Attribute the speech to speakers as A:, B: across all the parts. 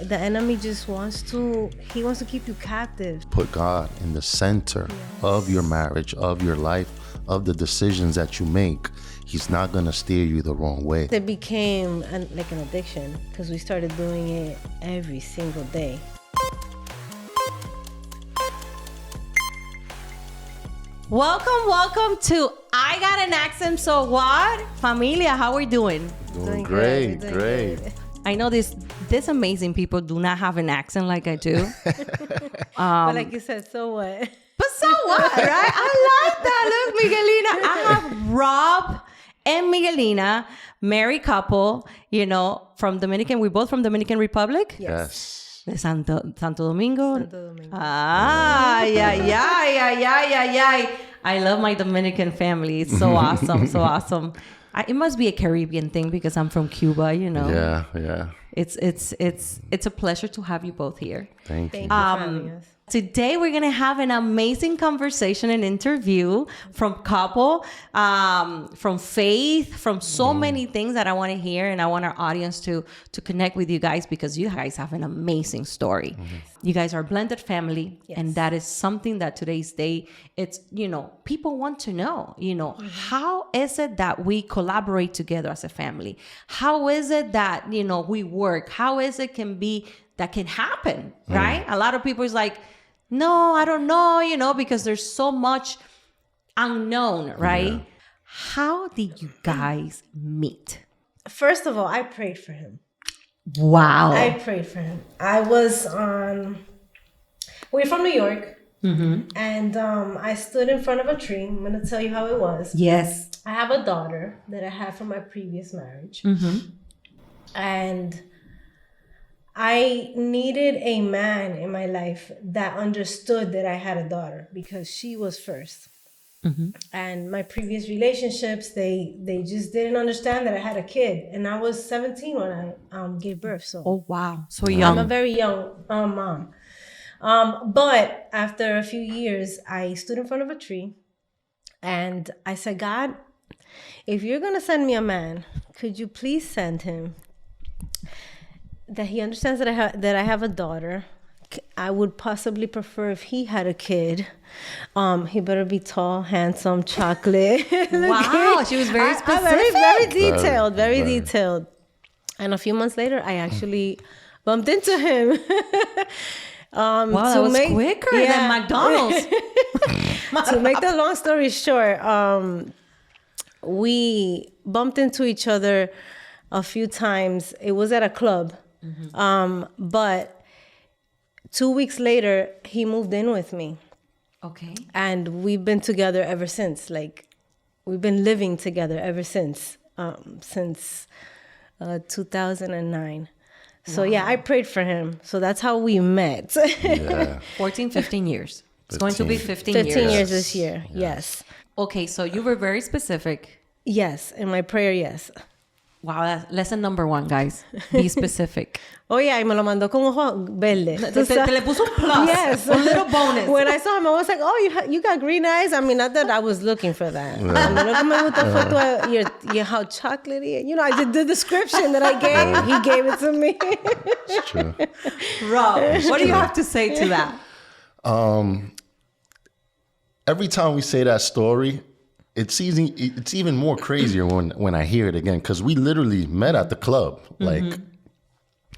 A: the enemy just wants to keep you captive.
B: Put God in the center of your marriage, of your life, of the decisions that you make. He's not going to steer you the wrong way.
A: It became like an addiction because we started doing it every single day.
C: Welcome to I Got an Accent, so what? Familia, how are we doing?
B: Doing great.
C: I know these amazing people do not have an accent like I do.
A: But like you said, so what?
C: But so what, right? I like that. Look, Miguelina. I have Rob and Miguelina, married couple, from Dominican. We're both from Dominican Republic.
B: Yes.
C: De Santo Domingo.
A: Santo Domingo.
C: Yeah. I love my Dominican family. It's so awesome, so awesome. It must be a Caribbean thing because I'm from Cuba,
B: Yeah.
C: It's a pleasure to have you both here.
B: Thank you.
A: Thank you for having us.
C: Today, we're going to have an amazing conversation and interview from couple, from faith, from so many things that I want to hear. And I want our audience to connect with you guys because you guys have an amazing story. You guys are a blended family.
A: Yes.
C: And that is something that today's day, it's, people want to know, how is it that we collaborate together as a family? How is it that, we work? How is it that can happen, right? A lot of people is like, no, I don't know, because there's so much unknown, right? Yeah. How did you guys meet?
A: First of all, I prayed for him.
C: Wow.
A: I prayed for him. We're from New York. Mm-hmm. And I stood in front of a tree. I'm going to tell you how it was.
C: Yes.
A: I have a daughter that I had from my previous marriage.
C: Mm-hmm.
A: And I needed a man in my life that understood that I had a daughter because she was first. Mm-hmm. And my previous relationships, they just didn't understand that I had a kid. And I was 17 when I gave birth. So
C: oh, wow. So young.
A: I'm a very young mom. But after a few years, I stood in front of a tree and I said, God, if you're going to send me a man, could you please send him that he understands that I have a daughter. I would possibly prefer if he had a kid. He better be tall, handsome, chocolate.
C: Wow, she was very specific.
A: Very detailed, very detailed. And a few months later, I actually bumped into him.
C: Wow, that was quicker than McDonald's.
A: To make the long story short, we bumped into each other a few times. It was at a club. Mm-hmm. But 2 weeks later, he moved in with me.
C: Okay. And
A: we've been together ever since. Like, we've been living together ever since 2009. So, yeah, I prayed for him. So that's how we met.
C: 14, 15 years. It's going to be 15 years.
A: 15 years this year, yes.
C: Okay, so you were very specific.
A: Yes, in my prayer, yes.
C: Wow, that's lesson number 1, guys. Be specific.
A: Oh, yeah, y me lo mandó con ojo verde.
C: Te le puso un plus.
A: Yes.
C: A little bonus.
A: When I saw him, I was like, oh, you got green eyes? I mean, not that I was looking for that. You're how chocolatey. I did the description that I gave. He gave it to me.
B: It's true.
C: Rob, what do you have to say to that?
B: Every time we say that story, it's even more crazier when I hear it again, because we literally met at the club.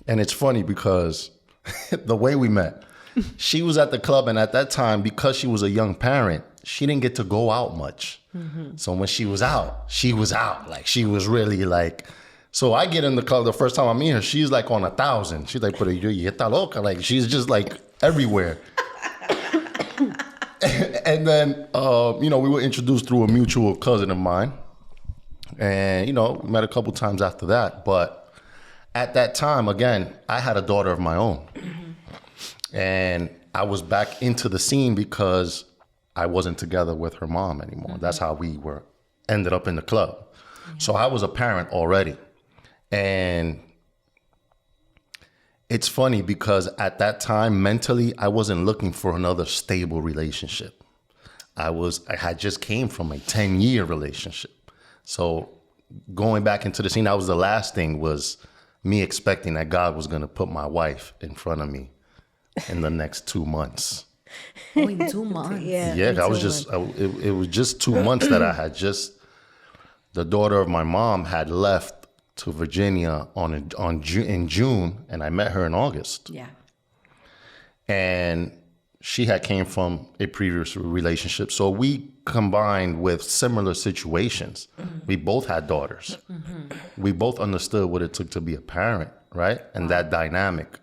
B: And it's funny because the way we met, she was at the club, and at that time, because she was a young parent, she didn't get to go out much. Mm-hmm. So when she was out. Like, she was really like, so I get in the club the first time I meet her, she's like on 1,000. She's like, pero yo está loca. Like, she's just like everywhere. And then, we were introduced through a mutual cousin of mine. And, we met a couple times after that. But at that time, again, I had a daughter of my own. Mm-hmm. And I was back into the scene because I wasn't together with her mom anymore. Mm-hmm. That's how we ended up in the club. Mm-hmm. So I was a parent already. And it's funny because at that time, mentally, I wasn't looking for another stable relationship. I had just came from a 10-year relationship. So going back into the scene, that was the last thing, was me expecting that God was going to put my wife in front of me in the next 2 months.
C: Oh, in 2 months.
B: Yeah, I was just, it was just 2 months that I had just, the daughter of my mom had left to Virginia in June, and I met her in August.
C: Yeah.
B: And she had came from a previous relationship. So we combined with similar situations. We both had daughters. We both understood what it took to be a parent, right? And that dynamic.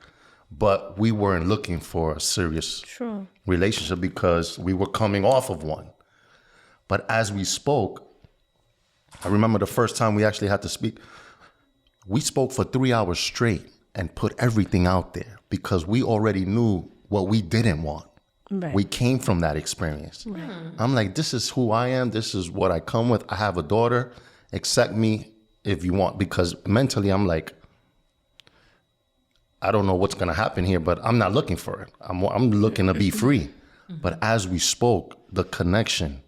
B: But we weren't looking for a serious relationship because we were coming off of one. But as we spoke, I remember the first time we actually had to speak, we spoke for 3 hours straight and put everything out there because we already knew what we didn't want.
A: Right.
B: We came from that experience. Right. I'm like, this is who I am. This is what I come with. I have a daughter. Accept me if you want. Because mentally, I'm like, I don't know what's going to happen here, but I'm not looking for it. I'm looking to be free. But as we spoke, the connection,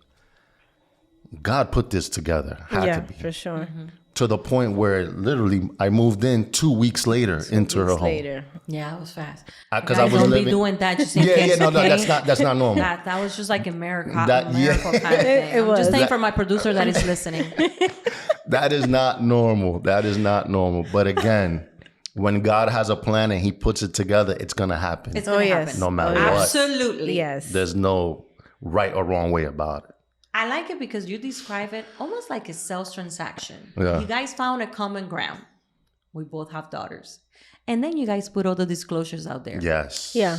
B: God put this together. Had to be.
A: For sure.
B: To the point where literally I moved in 2 weeks later into her home.
C: Yeah, it was fast.
B: Because
C: I
B: was
C: don't
B: living.
C: be doing that just in case.
B: No,
C: okay?
B: that's not normal.
C: That was just like a miracle kind
B: That-
C: of thing.
A: It
C: I'm
A: was.
C: just saying for my producer that is listening.
B: That is not normal. That is not normal. But again, when God has a plan and he puts it together, it's going to happen.
C: It's going to happen.
B: No matter what.
C: Absolutely.
A: Yes.
B: There's no right or wrong way about it.
C: I like it because you describe it almost like a sales transaction.
B: Yeah.
C: You guys found a common ground. We both have daughters. And then you guys put all the disclosures out there.
B: Yes.
A: Yeah.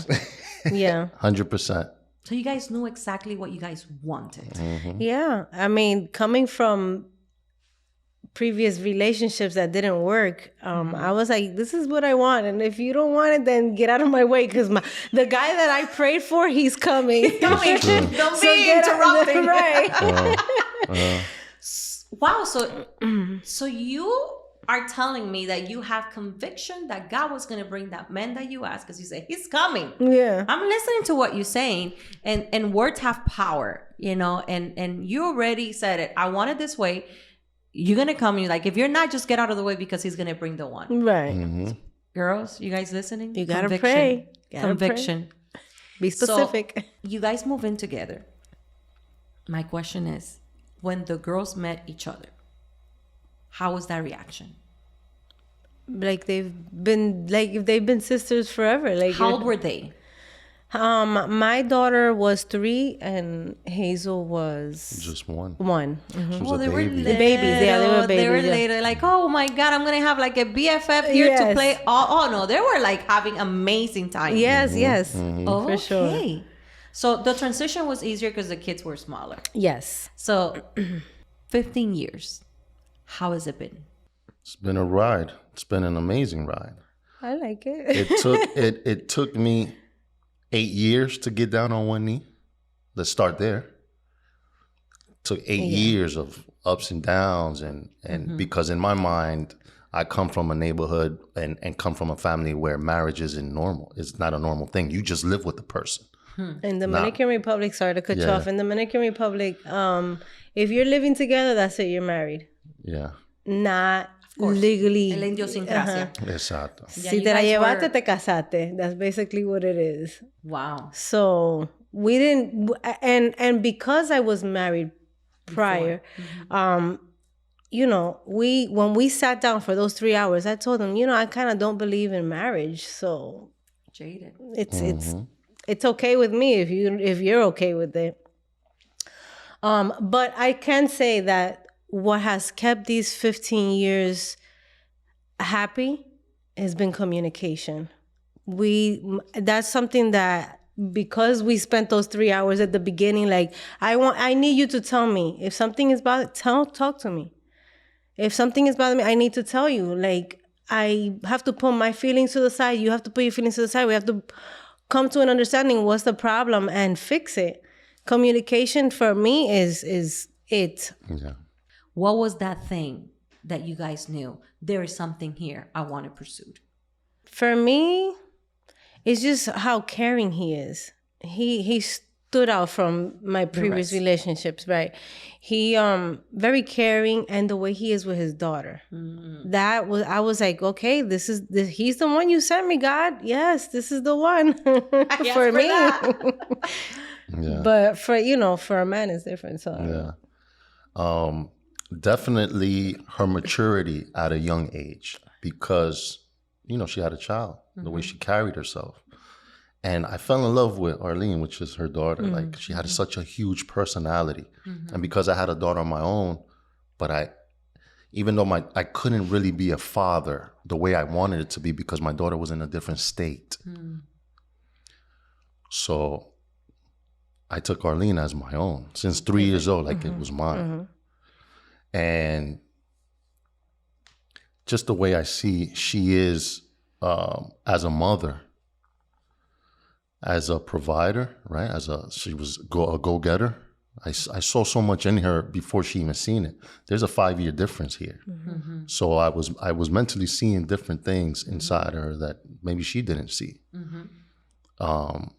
A: Yeah.
B: 100%.
C: So you guys knew exactly what you guys wanted.
A: Yeah. I mean, coming from previous relationships that didn't work, I was like, this is what I want. And if you don't want it, then get out of my way. Because the guy that I prayed for, he's coming. He's
C: coming. Don't be interrupting.
A: Right.
C: Wow. So you are telling me that you have conviction that God was going to bring that man that you asked, because you say he's coming.
A: Yeah.
C: I'm listening to what you're saying, and words have power, and you already said it. I want it this way. You're going to come and you're like, if you're not, just get out of the way because he's going to bring the one.
A: Right.
C: Girls, you guys listening?
A: You got to pray.
C: Conviction.
A: Be specific.
C: So, you guys move in together. My question is, when the girls met each other, how was that reaction?
A: Like they've been sisters forever. Like
C: how old were they?
A: My daughter was 3 and Hazel was
B: Just one.
A: 1.
B: She was
C: Oh,
B: a
C: they were
B: baby.
C: little.
A: Babies, yeah, they were babies,
C: They were
A: yeah.
C: later, like, oh my God, I'm gonna have like a BFF here to
A: Yes.
C: play. Oh no, they were like having amazing time.
A: Yes, yes,
C: Oh,
A: for sure.
C: okay. So the transition was easier because the kids were smaller.
A: Yes.
C: So 15 years, how has it been?
B: It's been a ride. It's been an amazing ride.
A: I like it.
B: It took me 8 years to get down on one knee. Let's start there. Took 8 years of ups and downs, and because in my mind, I come from a neighborhood and come from a family where marriage isn't normal. It's not a normal thing. You just live with the person.
A: In Dominican Republic, sorry to cut you
B: Yeah.
A: off. In Dominican Republic, if you're living together, that's it. You're married.
B: Yeah.
A: Not legally.
C: La idiosincrasia.
B: Exacto.
C: Yeah,
A: Si
C: you
A: te la
C: guys
A: llevaste,
C: were-
A: te casaste. That's basically what it is.
C: Wow.
A: So we didn't, and because I was married prior, when we sat down for those 3 hours, I told them, I kind of don't believe in marriage. So
C: Jaded.
A: it's okay with me if you're okay with it. But I can say that what has kept these 15 years happy has been communication. That's something that, because we spent those 3 hours at the beginning, like I need you to tell me if something is talk to me. If something is bothering me, I need to tell you. Like, I have to put my feelings to the side. You have to put your feelings to the side. We have to come to an understanding. What's the problem and fix it. Communication for me is it.
B: Yeah.
C: What was that thing that you guys knew? There is something here I want to pursue.
A: For me, it's just how caring he is. He stood out from my previous
C: rest.
A: relationships, right? He very caring, and the way he is with his daughter. That was, I was like, okay, he's the one you sent me, God. Yes, this is the one
C: Yes,
A: for me.
C: that.
B: Yeah.
A: But for a man it's different. So I don't know.
B: Yeah. Definitely her maturity at a young age, because, she had a child, the way she carried herself. And I fell in love with Arlene, which is her daughter. Like, she had such a huge personality. And because I had a daughter of my own, but even though I couldn't really be a father the way I wanted it to be, because my daughter was in a different state. So I took Arlene as my own since 3 years old, like it was mine. And just the way I see she is as a mother, as a provider, right? She was a go-getter. I saw so much in her before she even seen it. There's a 5-year difference here. So I was mentally seeing different things inside her that maybe she didn't see. And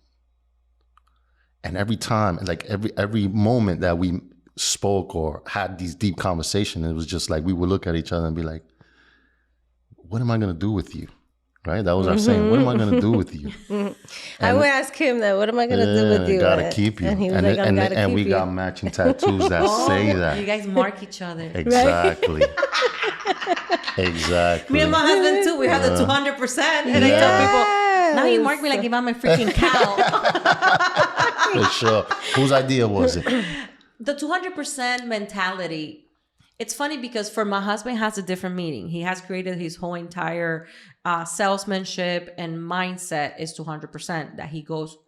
B: every time, like every moment that we spoke or had these deep conversations, it was just like we would look at each other and be like, what am I going to do with you? Right? That was our saying. What am I going to do with you?
A: I would ask him that. What am I going to do with you?
B: Gotta keep you.
A: And he was like, I'm gotta keep
B: we
A: you.
B: got matching tattoos that say that.
C: You guys mark each other.
B: Exactly. Exactly.
C: Me and my husband too. We have the 200%, and I tell people, now you mark me like if I'm a freaking cow.
B: For sure. Whose idea was it?
C: The 200% mentality. It's funny because for my husband has a different meaning. He has created his whole entire salesmanship and mindset is 200%, that he goes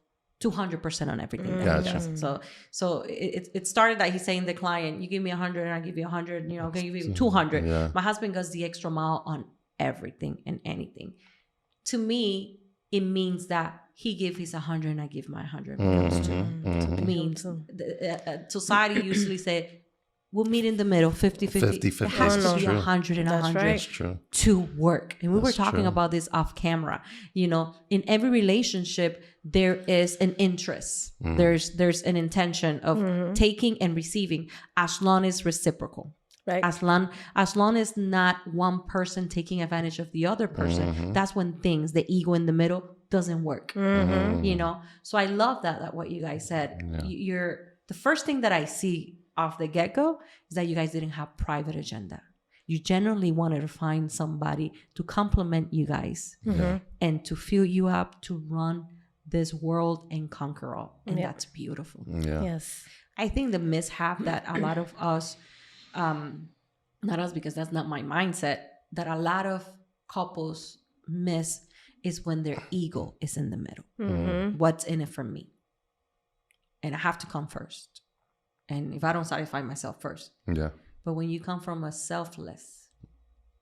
C: 200% on everything that he does. So it started that he's saying to the client, you give me 100 and I give you 100, I'll give you 200.
B: Yeah.
C: My husband goes the extra mile on everything and anything. To me, it means that he gives his 100 and I give my 100. It means society usually say, we'll meet in the middle, 50-50. It has to be 100 and 100
B: That's true.
C: to work. And we were talking about this off camera. In every relationship, there is an interest. There's an intention of taking and receiving, as long as reciprocal.
A: Right.
C: As long as not one person taking advantage of the other person, that's when the ego in the middle doesn't work. So I love that what you guys said. You're the first thing that I see off the get-go is that you guys didn't have private agenda. You genuinely wanted to find somebody to complement you guys and to fill you up to run this world and conquer all. And that's beautiful.
B: Yeah.
A: Yes.
C: I think the mishap that a lot of us, not us because that's not my mindset, that a lot of couples miss is when their ego is in the middle. What's in it for me? And I have to come first. And if I don't satisfy myself first.
B: Yeah.
C: But when you come from a selfless,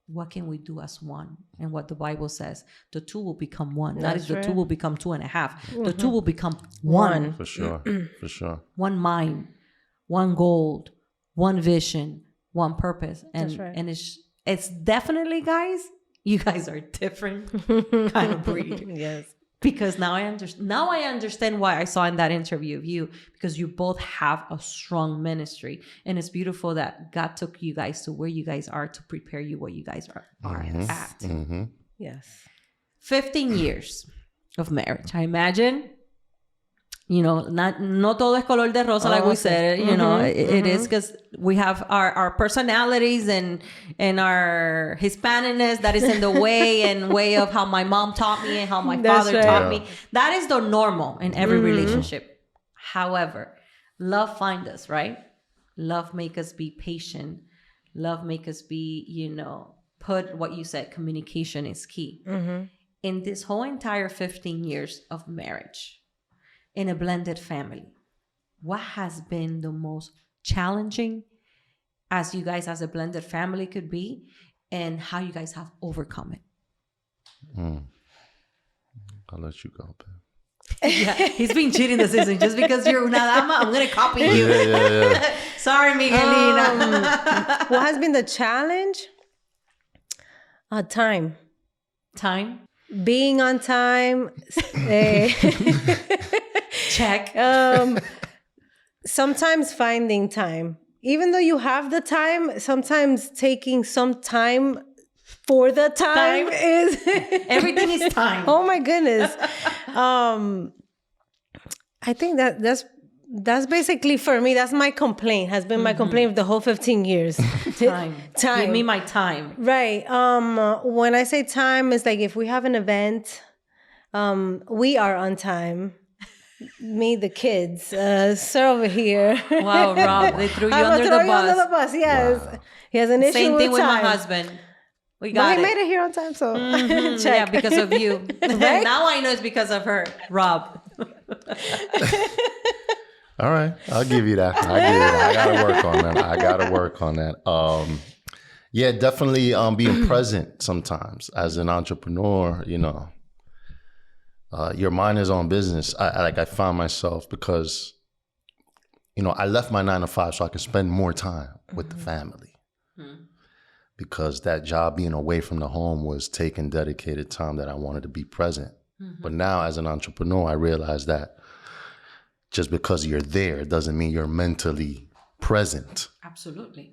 C: what can we do as one? And what the Bible says, the two will become one. That is, the two will become 2.5. The two will become one.
B: For sure. For sure.
C: One mind, one goal, one vision, one purpose. And,
A: That's right.
C: and it's definitely, guys, you guys are different kind of breed.
A: Yes.
C: Because now I understand why I saw in that interview of you, because you both have a strong ministry, and it's beautiful that God took you guys to where you guys are to prepare you where you guys are at.
A: Yes.
C: 15 years of marriage. I imagine, not todo es color de rosa, like we said. It is because we have our personalities and our Hispanicness that is in the way of how my mom taught me and how my father taught me. That is the normal in every relationship. However, love finds us, right? Love make us be patient. Love make us be, put what you said, communication is key. In this whole entire 15 years of marriage, in a blended family, what has been the most challenging as you guys as a blended family could be, and how you guys have overcome it?
B: I'll let you go, babe.
C: Yeah, he's been cheating the season just because you're una dama. I'm gonna copy you.
B: Yeah.
C: Sorry, Miguelina.
A: What has been the challenge? Time.
C: Time.
A: Being on time.
C: Check.
A: Sometimes finding time, even though you have the time, sometimes taking some time for the time is
C: Everything is time.
A: oh my goodness. I think that's basically, for me, that's my complaint, has been my complaint of the whole 15 years.
C: Time. Give me my time.
A: Right. When I say time, it's like if we have an event, we are on time. Me, the kids, sir over here.
C: Wow, Rob, they threw you
A: I'm
C: under
A: gonna throw
C: the
A: you under
C: bus.
A: the bus. Yes, he has an issue
C: Same thing with my
A: time.
C: husband. We
A: But
C: got
A: he
C: it.
A: made it here on time, so check.
C: Yeah, because of you.
A: Right?
C: Now I know it's because of her, Rob.
B: All right, I'll give you that. I gotta work on that. Yeah, definitely being present sometimes as an entrepreneur, you know. Your mind is on business. I found myself because, you know, I left my 9 to 5 so I could spend more time with the family. Because that job being away from the home was taking dedicated time that I wanted to be present. But now as an entrepreneur, I realized that just because you're there doesn't mean you're mentally present.
C: Absolutely.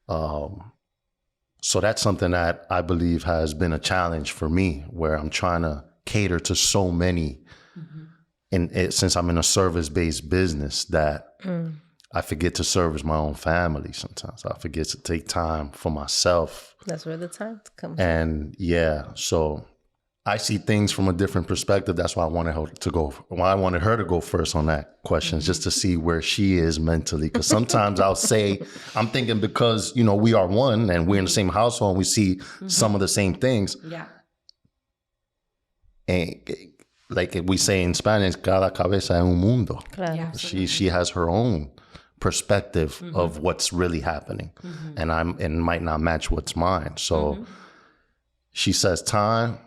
B: So that's something that I believe has been a challenge for me, where I'm trying to cater to so many. And since I'm in a service-based business, that I forget to service my own family sometimes. I forget to take time for myself.
A: That's where the time comes.
B: And yeah, so I see things from a different perspective. That's why I wanted her to go. Why I wanted her to go first on that question, just to see where she is mentally. Because sometimes I'll say, I'm thinking because, you know, we are one and we're in the same household and we see some of the same things.
C: Yeah.
B: And like we say in Spanish, cada cabeza es un mundo.
A: Claro.
C: Yeah.
B: She has her own perspective of what's really happening, and might not match what's mine. So she says time.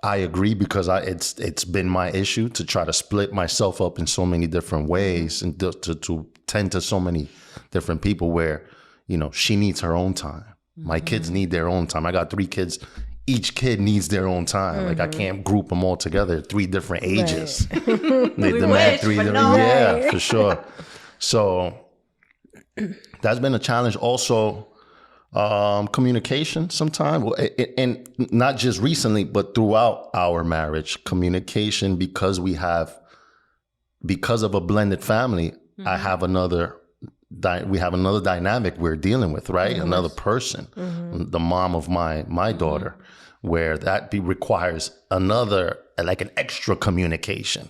B: I agree, because it's been my issue to try to split myself up in so many different ways and to tend to so many different people, where, you know, she needs her own time. My kids need their own time. I got 3 kids. Each kid needs their own time. Like I can't group them all together. 3 different ages. They demand
C: wish,
B: 3
C: but
B: different.
C: no.
B: Yeah, for sure. So that's been a challenge. Also, communication sometimes, and not just recently, but throughout our marriage, communication, because of a blended family, I have we have another dynamic we're dealing with, right? Another person, the mom of my daughter, where that requires another, like an extra communication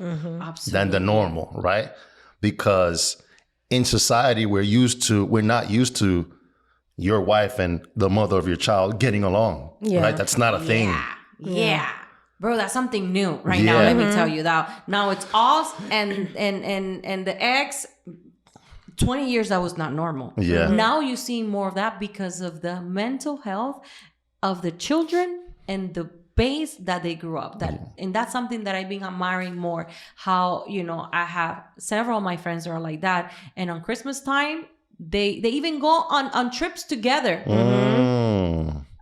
B: than the normal, right? Because in society, we're not used to your wife and the mother of your child getting along, right? That's not a thing.
C: Yeah. Bro, that's something new right now. Let me tell you that. Now it's us and the ex. 20 years, that was not normal.
B: Yeah.
C: Now you see more of that because of the mental health of the children and the base that they grew up. And that's something that I've been admiring more. How, you know, I have several of my friends that are like that. And on Christmas time, they even go on trips together.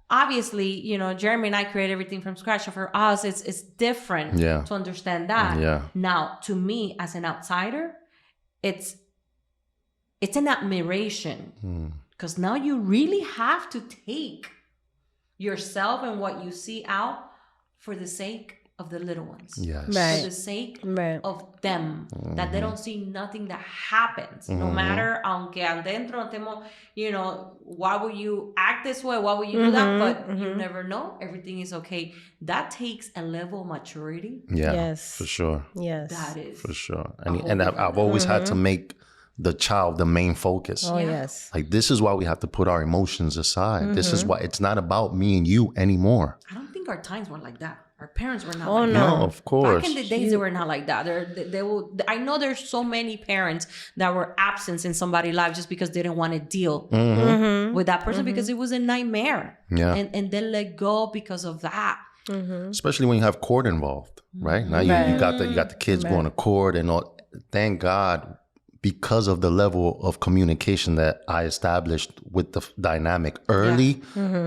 C: Obviously, you know, Jeremy and I create everything from scratch. So for us, it's different to understand that.
B: Yeah.
C: Now, to me, as an outsider, it's an admiration, because now you really have to take yourself and what you see out for the sake of the little ones.
B: Yes.
A: Right.
C: For the sake
A: Right.
C: of them, that they don't see nothing that happens, no matter, aunque adentro temo, you know, why would you act this way? Why would you do that? But you never know. Everything is okay. That takes a level of maturity.
B: Yeah.
A: Yes.
B: For sure.
A: Yes.
C: That is
B: For sure. And I've always had to make the child the main focus.
A: Oh, yes.
B: Like, this is why we have to put our emotions aside. This is why it's not about me and you anymore.
C: I don't think our times were like that. Our parents were not
A: Oh,
C: like
A: no.
C: that.
B: No, of course.
C: Back in the days, they were not like that. They will. I know there's so many parents that were absent in somebody's life just because they didn't want to deal with that person because it was a nightmare.
B: Yeah.
C: And they let go because of that.
B: Especially when you have court involved, right? Now you got the kids going to court and all. Thank God, because of the level of communication that I established with the dynamic early,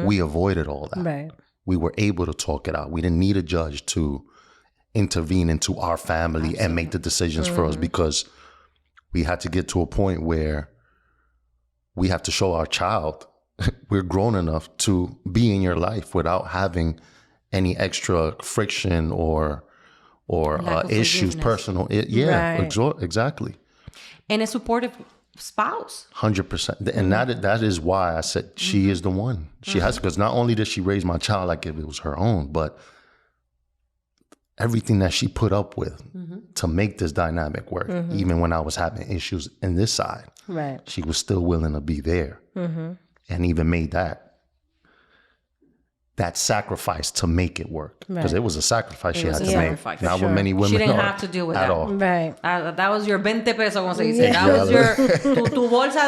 B: we avoided all that.
A: Right.
B: We were able to talk it out. We didn't need a judge to intervene into our family and make the decisions for us, because we had to get to a point where we have to show our child we're grown enough to be in your life without having any extra friction or
C: Lack of
B: issues,
C: forgiveness.
B: personal. Exactly.
C: And a supportive spouse.
B: 100%. And that is why I said she is the one. She has, because not only did she raise my child like if it was her own, but everything that she put up with to make this dynamic work, even when I was having issues in this side,
A: Right.
B: she was still willing to be there, and even made that sacrifice to make it work, because
A: Right.
B: it was a sacrifice she
C: was
B: had
C: a
B: to make.
C: sacrifice,
B: Not
A: for
B: what many
A: sure.
B: women
C: She didn't
B: are
C: have to deal with
B: at
C: that.
B: all.
A: Right.
C: That was your 20 pesos, como se dice.
A: Yeah.
C: That was your tu bolsa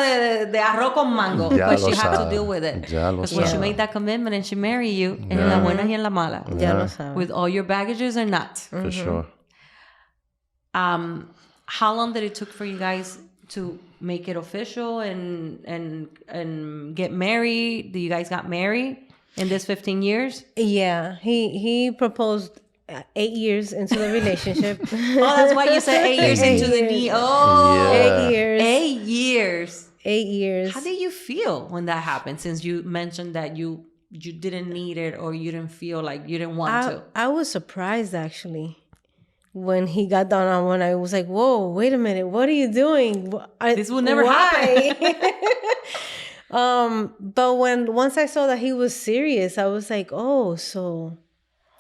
C: de arroz con mango.
B: Ya
C: But
B: lo
C: she had to
B: sabe.
C: deal with it.
B: Ya lo
C: Because when she
B: sabe.
C: made that commitment and she married you, en la buena y en la mala,
A: Ya lo sabes.
C: with all your baggages or not.
B: For sure.
C: How long did it took for you guys to make it official and get married? Do you guys got married in this 15 years?
A: Yeah. He proposed 8 years into the relationship.
C: Oh, that's why you said 8 years into the knee. Oh,
B: Yeah.
A: 8 years.
C: 8 years.
A: 8 years.
C: How did you feel when that happened? Since you mentioned that you didn't need it, or you didn't feel like you didn't want to.
A: I was surprised actually when he got down on one. I was like, "Whoa, wait a minute! What are you doing?
C: This will never
A: happen." But once I saw that he was serious, I was like, "Oh, so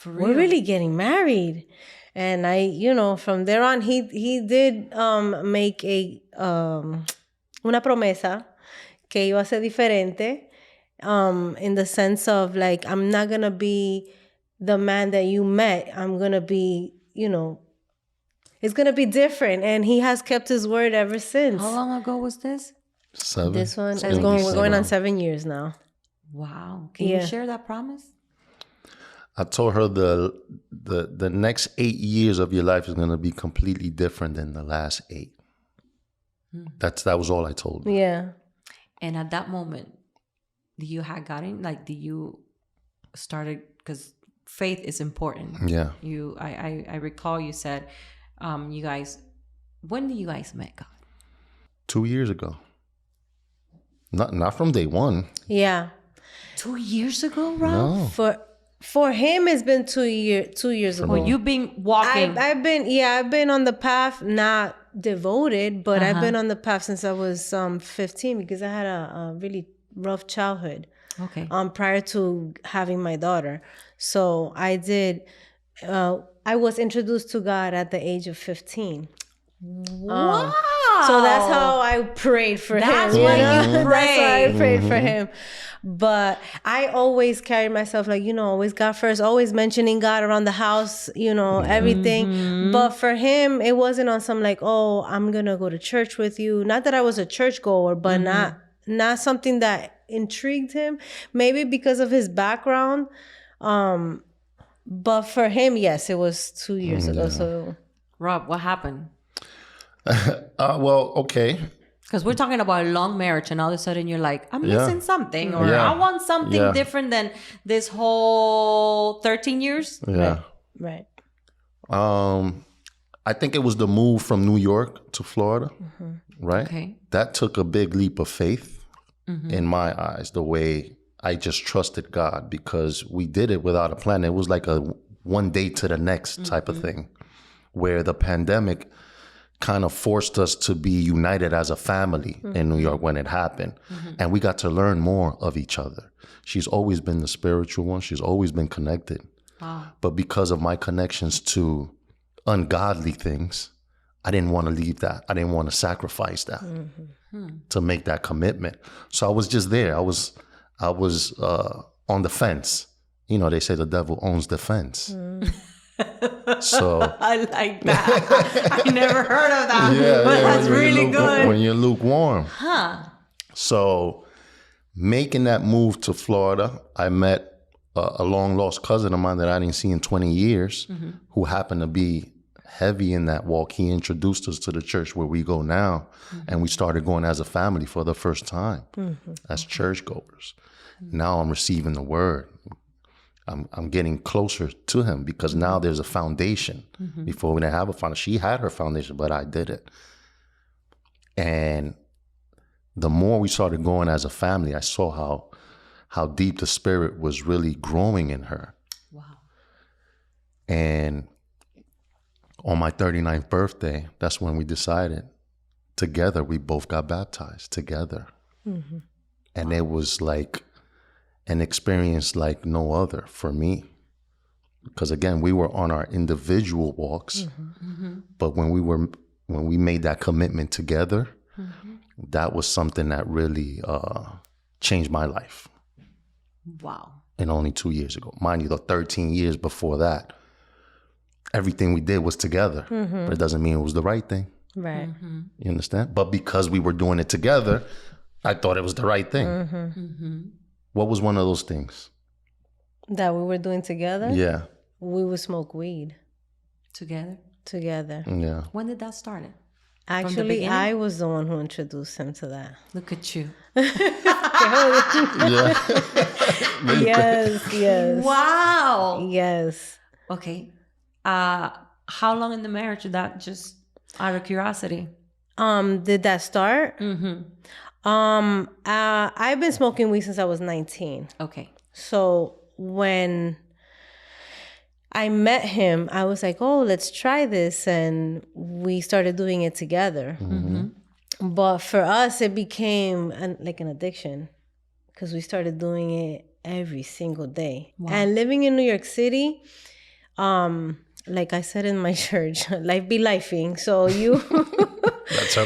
A: we're really getting married." And from there on, he did make una promesa que iba a ser diferente. In the sense of like, I'm not gonna be the man that you met. I'm gonna be, it's gonna be different. And he has kept his word ever since.
C: How long ago was this?
B: 7.
A: This one
B: It's
A: is
B: gonna be
A: we're going
B: 7.
A: on 7 years now.
C: Wow. Can
A: Yeah.
C: you share that promise?
B: I told her the next 8 years of your life is going to be completely different than the last 8. That was all I told her.
A: Yeah.
C: And at that moment, did you started, because faith is important.
B: Yeah.
C: I recall you said, you guys, when did you guys met God?
B: 2 years ago. Not from day one.
A: Yeah.
C: 2 years ago, Rob?
B: No.
A: For him, it's been 2 years ago.
C: Well, you've been walking.
A: I've been on the path, not devoted, but I've been on the path since I was 15, because I had a really rough childhood.
C: Okay.
A: Prior to having my daughter. So I was introduced to God at the age of 15.
C: Wow.
A: So that's how I prayed for
C: That's
A: him.
C: why you
A: That's why I
C: prayed.
A: prayed for him. But I always carried myself like, always God first, always mentioning God around the house, everything. But for him, it wasn't on some like, oh, I'm going to go to church with you. Not that I was a churchgoer, but not something that intrigued him. Maybe because of his background. But for him, yes, it was 2 years ago. So
C: Rob, what happened?
B: Well, okay.
C: Because we're talking about a long marriage, and all of a sudden you're like, I'm missing something, or
B: Yeah.
C: I want something different than this whole 13 years.
B: Yeah.
A: right.
B: I think it was the move from New York to Florida, right?
C: Okay.
B: That took a big leap of faith in my eyes, the way I just trusted God, because we did it without a plan. It was like a one day to the next type of thing, where the pandemic kind of forced us to be united as a family in New York when it happened. And we got to learn more of each other. She's always been the spiritual one. She's always been connected.
C: Wow.
B: But because of my connections to ungodly things, I didn't want to leave that. I didn't want to sacrifice that to make that commitment. So I was just there. I was on the fence. They say the devil owns the fence. So
C: I like that. I never heard of that. But that's really good.
B: When you're lukewarm.
C: Huh.
B: So making that move to Florida, I met a long lost cousin of mine that I didn't see in 20 years, who happened to be heavy in that walk. He introduced us to the church where we go now, and we started going as a family for the first time as churchgoers. Now I'm receiving the word. I'm getting closer to him because now there's a foundation. Before we didn't have a foundation. She had her foundation, but I didn't. And the more we started going as a family, I saw how deep the spirit was really growing in her.
C: Wow.
B: And on my 39th birthday, that's when we decided together, we both got baptized together. And it was like an experience like no other for me. Because again, we were on our individual walks, but when we made that commitment together, that was something that really changed my life.
C: Wow.
B: And only 2 years ago. Mind you, the 13 years before that, everything we did was together. But it doesn't mean it was the right thing.
A: Right.
B: You understand? But because we were doing it together, I thought it was the right thing. What was one of those things?
A: That we were doing together?
B: Yeah.
A: We would smoke weed
C: Together.
B: Yeah.
C: When did that start?
A: Actually,
C: beginning?
A: I was the one who introduced him to that.
C: Look at you.
B: Yeah.
A: Yes.
C: Wow.
A: Yes.
C: Okay. How long in the marriage did that, just out of curiosity?
A: Did that start? I've been smoking weed since I was 19.
C: Okay.
A: So when I met him, I was like, oh, let's try this. And we started doing it together. But for us, it became like an addiction because we started doing it every single day.
C: Wow.
A: And living in New York City, like I said in my church, life be lifing. So you...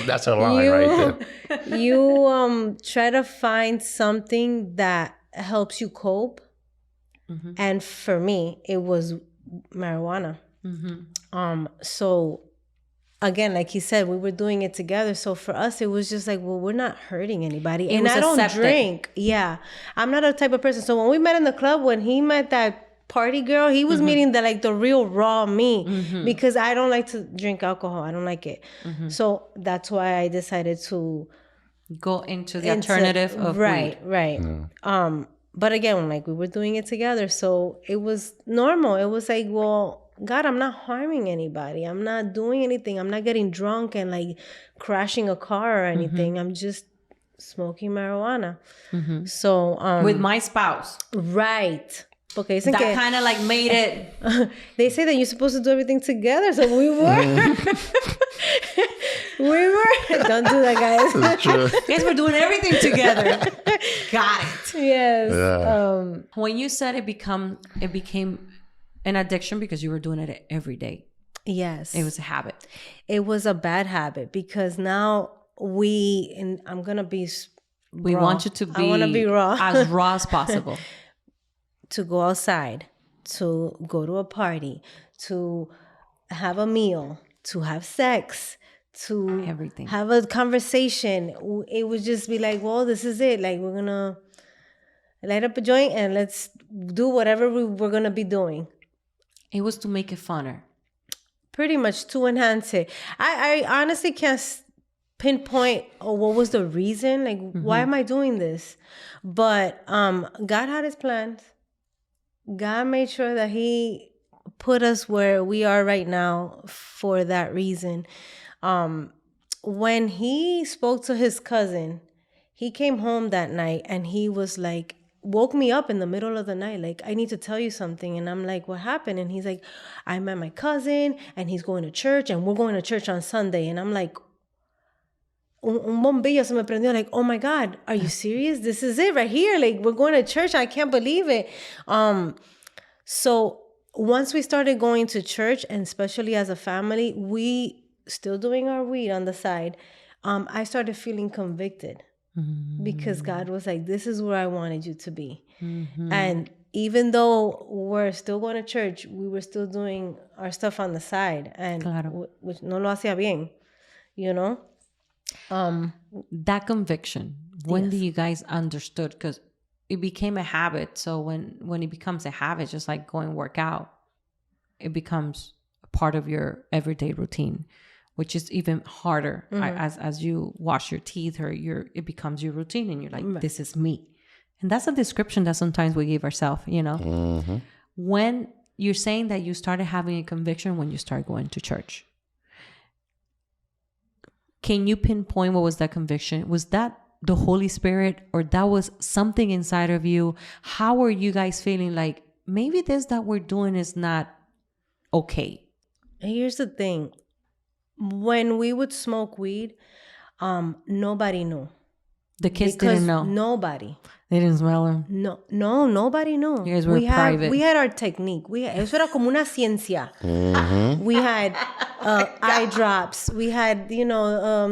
B: That's a line right there.
A: You try to find something that helps you cope. And for me, it was marijuana. So again, like he said, we were doing it together. So for us, it was just like, well, we're not hurting anybody. And I don't drink. Yeah. I'm not a type of person. So when we met in the club, when he met that party girl, he was meeting the real raw me because I don't like to drink alcohol. I don't like it. So that's why I decided to
C: go into the alternative of weed.
A: Right. But again, like we were doing it together, so it was normal. It was like, well, God, I'm not harming anybody. I'm not doing anything. I'm not getting drunk and like crashing a car or anything. I'm just smoking marijuana. So
C: with my spouse.
A: Right. Okay, that
C: kind of like made it.
A: They say that you're supposed to do everything together, so we were. Don't do that, guys.
B: It's true.
C: Yes, we're doing everything together. Got it.
A: Yes.
B: Yeah.
C: When you said it became an addiction because you were doing it every day.
A: Yes.
C: It was a habit.
A: It was a bad habit because now and I'm gonna be.
C: We
A: raw.
C: want you to be.
A: I want to be raw.
C: As raw as possible.
A: To go outside, to go to a party, to have a meal, to have sex, to
C: everything,
A: have a conversation. It would just be like, well, this is it. Like, we're going to light up a joint and let's do whatever we're going to be doing.
C: It was to make it funner.
A: Pretty much to enhance it. I honestly can't pinpoint what was the reason. Like, why am I doing this? But God had his plans. God made sure that he put us where we are right now for that reason. When he spoke to his cousin, he came home that night and he was like, woke me up in the middle of the night. Like, I need to tell you something. And I'm like, what happened? And he's like, I met my cousin and he's going to church and we're going to church on Sunday. And I'm like, un bombillo se me prendió, like, oh my God, are you serious? This is it right here. Like, we're going to church. I can't believe it. So once we started going to church, and especially as a family, we still doing our weed on the side. I started feeling convicted because God was like, this is where I wanted you to be. And even though we're still going to church, we were still doing our stuff on the side, and which no lo hacía bien, you know?
C: That conviction, when do you guys understood? Because it became a habit. So when it becomes a habit, just like going work out, it becomes a part of your everyday routine, which is even harder as you wash your teeth or it becomes your routine, and you're like, this is me. And that's a description that sometimes we give ourselves, you know. When you're saying that you started having a conviction when you start going to church. Can you pinpoint what was that conviction? Was that the Holy Spirit, or that was something inside of you? How were you guys feeling like maybe this that we're doing is not okay?
A: And here's the thing. When we would smoke weed, nobody knew.
C: The kids
A: Because
C: didn't know.
A: nobody.
C: They didn't smell them.
A: No, nobody knew.
C: You guys were private.
A: We had our technique. Eso era como una ciencia. We had eye drops. We had,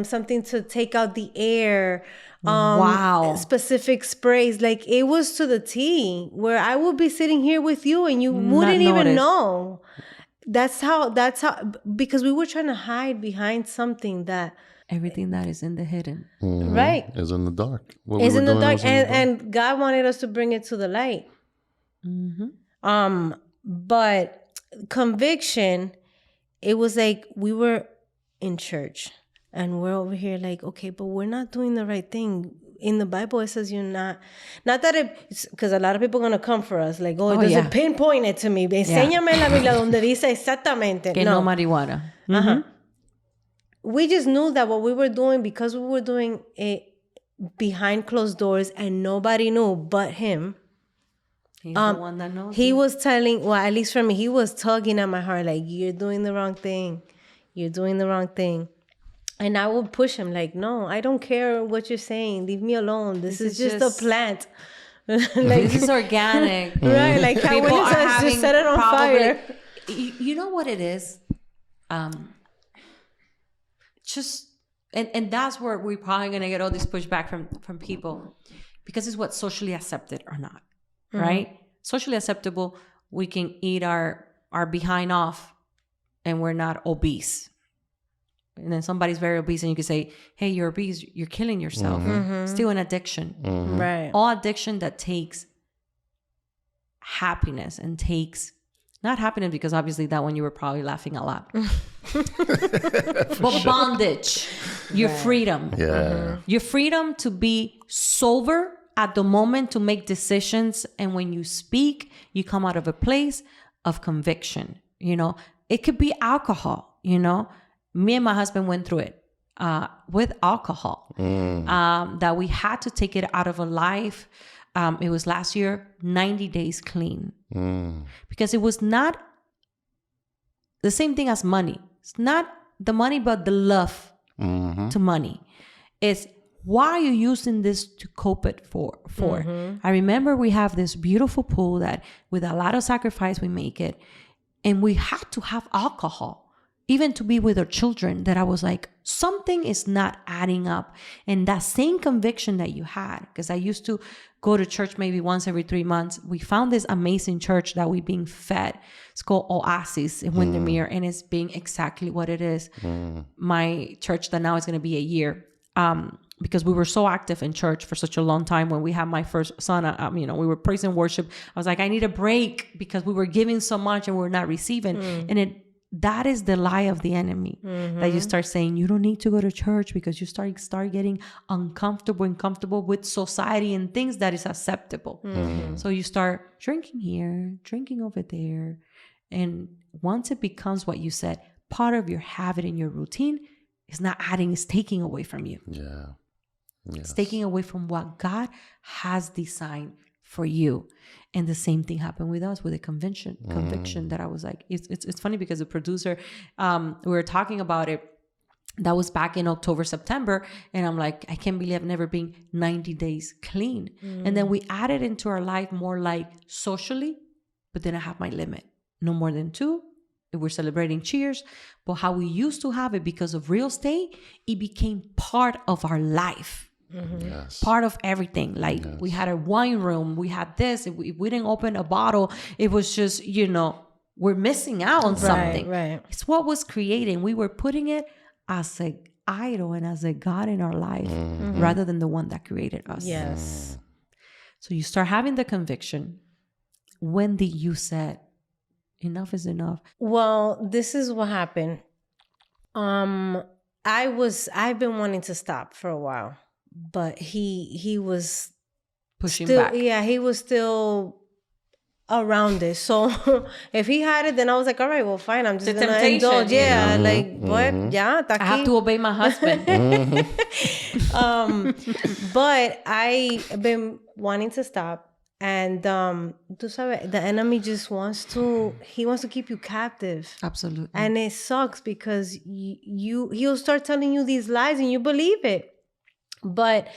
A: something to take out the air.
C: Wow.
A: Specific sprays. Like, it was to the T, where I would be sitting here with you and you
C: Not
A: wouldn't even
C: notice.
A: know. That's how, because we were trying to hide behind something that,
C: Everything that is in the hidden.
A: right,
B: Is in the dark. What
A: is
B: we
A: in
B: were
A: the
B: doing
A: dark.
B: was in the dark.
A: And God wanted us to bring it to the light. But conviction, it was like we were in church and we're over here like, okay, but we're not doing the right thing. In the Bible, it says you're not that it, because a lot of people are going to come for us like, it doesn't pinpoint it to me. Enséñame la Biblia donde dice exactamente.
C: Que no marihuana.
A: We just knew that what we were doing, because we were doing it behind closed doors and nobody knew but him.
C: He's the one that knows.
A: He was telling, well, at least for me, he was tugging at my heart like, you're doing the wrong thing. You're doing the wrong thing. And I would push him like, no, I don't care what you're saying. Leave me alone. This is just a plant.
C: Like, this is organic.
A: Right, like how
C: People are
A: just
C: having
A: set it on fire.
C: You know what it is? And that's where we're probably going to get all this pushback from people, because it's what's socially accepted or not, right? Socially acceptable, we can eat our behind off and we're not obese. And then somebody's very obese and you can say, hey, you're obese, you're killing yourself. Still an addiction.
A: Right.
C: All addiction that takes happiness and takes, not happiness because obviously that one you were probably laughing a lot. But bondage, your freedom.
B: Yeah.
C: Your freedom to be sober at the moment, to make decisions. And when you speak, you come out of a place of conviction. It could be alcohol, Me and my husband went through it with alcohol, that we had to take it out of a life. It was last year, 90 days clean. Because it was not the same thing as money. It's not the money, but the love to money. It's why are you using this to cope it for? I remember we have this beautiful pool that with a lot of sacrifice we make it. And we had to have alcohol. Even to be with our children, that I was like, something is not adding up. And that same conviction that you had, because I used to go to church maybe once every 3 months. We found this amazing church that we're being fed. It's called Oasis in Windermere, and it's being exactly what it is. My church that now is going to be a year. Because we were so active in church for such a long time. When we had my first son, we were praise and worship. I was like, I need a break because we were giving so much and we're not receiving. And that is the lie of the enemy, that you start saying you don't need to go to church because you start getting uncomfortable with society and things that is acceptable. So you start drinking here, drinking over there. And once it becomes what you said, part of your habit and your routine, it's not adding, it's taking away from you.
B: Yeah. Yes.
C: It's taking away from what God has designed for you. And the same thing happened with us with a conviction that I was like, it's funny because the producer, we were talking about it. That was back in October, September. And I'm like, I can't believe I've never been 90 days clean. And then we added into our life more like socially, but then I have my limit. No more than 2. If we're celebrating cheers. But how we used to have it because of real estate, it became part of our life.
B: Yes.
C: Part of everything. Like we had a wine room, we had this. If we didn't open a bottle, it was just, we're missing out on something.
A: Right.
C: It's what was creating. We were putting it as an idol and as a God in our life rather than the one that created us.
A: Yes.
C: So you start having the conviction. When did you say enough is enough?
A: Well, this is what happened. I've been wanting to stop for a while. But he was
C: Pushing
A: still,
C: back.
A: yeah, he was still around it. So if he had it, then I was like, all right, well, fine. I'm just
C: The
A: gonna
C: temptation,
A: indulge.
C: you
A: Yeah,
C: know?
A: like what? Yeah,
C: I have to obey my husband.
A: But I've been wanting to stop, and tú sabes, the enemy just wants to. He wants to keep you captive.
C: Absolutely.
A: And it sucks because he'll start telling you these lies and you believe it. But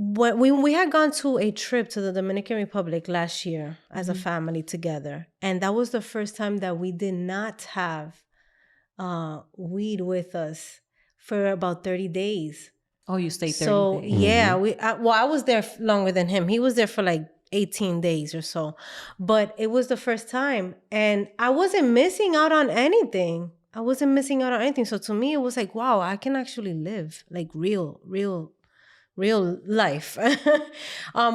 A: when we had gone to a trip to the Dominican Republic last year as a family together, and that was the first time that we did not have weed with us for about 30 days.
C: Oh, you stayed 30
A: So
C: days.
A: yeah, I was there longer than him. He was there for like 18 days or so, but it was the first time, and I wasn't missing out on anything. So to me, it was like, wow, I can actually live like real life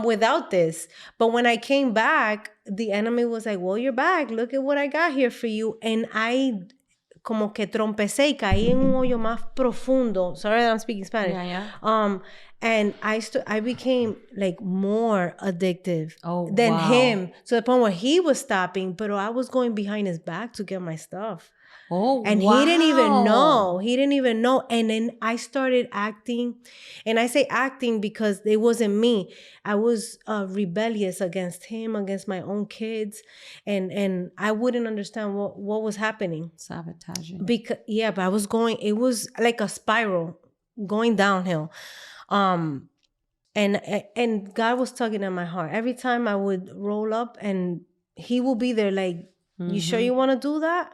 A: without this. But when I came back, the enemy was like, well, you're back. Look at what I got here for you. And I como que trompecé y caí en un hoyo más profundo. Sorry that I'm speaking Spanish.
C: Yeah.
A: And I became like more addictive than
C: wow.
A: him, to the point where he was stopping, but I was going behind his back to get my stuff.
C: Oh,
A: And
C: wow.
A: he didn't even know. And then I started acting, and I say acting because it wasn't me. I was rebellious against him, against my own kids, and I wouldn't understand what was happening.
C: Sabotaging.
A: But I was going, it was like a spiral going downhill. And God was tugging at my heart. Every time I would roll up, and he will be there like, you sure you want to do that?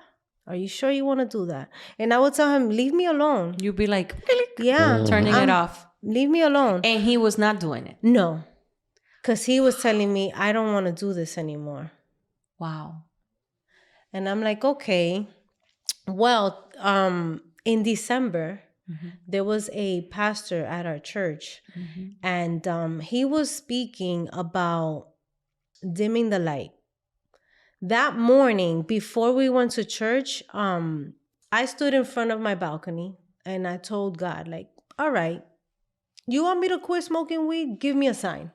A: Are you sure you want to do that? And I would tell him, leave me alone.
C: You'd be like,
A: Yeah.
C: turning it off.
A: Leave me alone.
C: And he was not doing it.
A: No. Because he was telling me, I don't want to do this anymore.
C: Wow.
A: And I'm like, okay. Well, in December, there was a pastor at our church. And he was speaking about dimming the light. That morning, before we went to church, I stood in front of my balcony and I told God, like, all right, you want me to quit smoking weed? Give me a sign.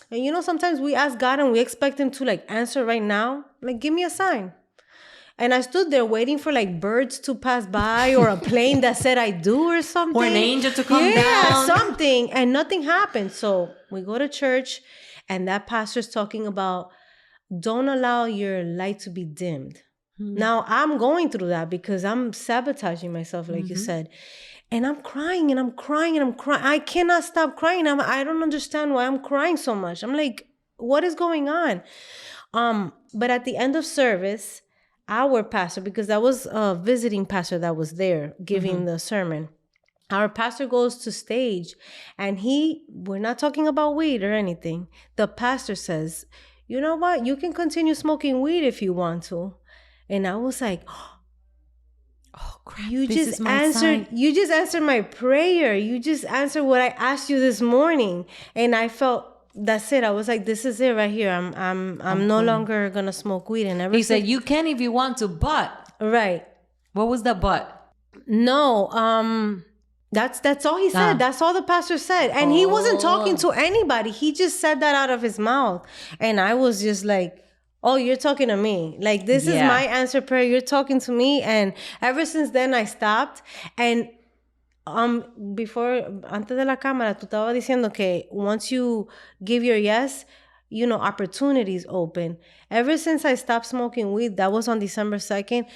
A: And you know, sometimes we ask God and we expect him to like answer right now. Like, give me a sign. And I stood there waiting for like birds to pass by or a plane that said I do or something.
C: Or an angel to come down.
A: Yeah, something. And nothing happened. So we go to church, and that pastor's talking about don't allow your light to be dimmed. Now, I'm going through that because I'm sabotaging myself, like you said. And I'm crying and I'm crying and I'm crying. I cannot stop crying. I don't understand why I'm crying so much. I'm like, what is going on? But at the end of service, our pastor, because that was a visiting pastor that was there giving the sermon, our pastor goes to stage, and we're not talking about weed or anything. The pastor says, you know what? You can continue smoking weed if you want to. And I was like, oh crap, you just answered my prayer. You just answered what I asked you this morning. And I felt, that's it. I was like, this is it right here. I'm no longer gonna smoke weed. And
C: he said, you can if you want to, but
A: right.
C: What was the but?
A: No, that's all he said. That's all the pastor said. And he wasn't talking to anybody. He just said that out of his mouth. And I was just like, oh, you're talking to me. Like, this is my answer prayer. You're talking to me. And ever since then, I stopped. And antes de la cámara, tú estabas diciendo que once you give your yes, you know, opportunities open. Ever since I stopped smoking weed, that was on December 2nd,